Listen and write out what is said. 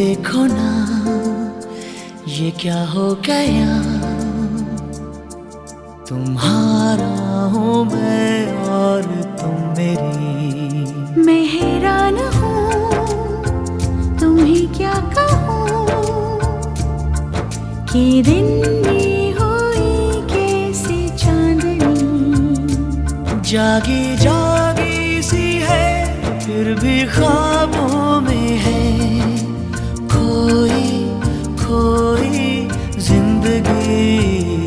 देखो ना ये क्या हो गया, तुम्हारा हूँ मैं और तुम मेरी। मैं हैरान हूँ तुम्हें क्या कहूँ कि दिन में हुई कैसे चांदनी। जागी जागी सी है फिर भी ख्वाबों में है, खोई खोई जिंदगी।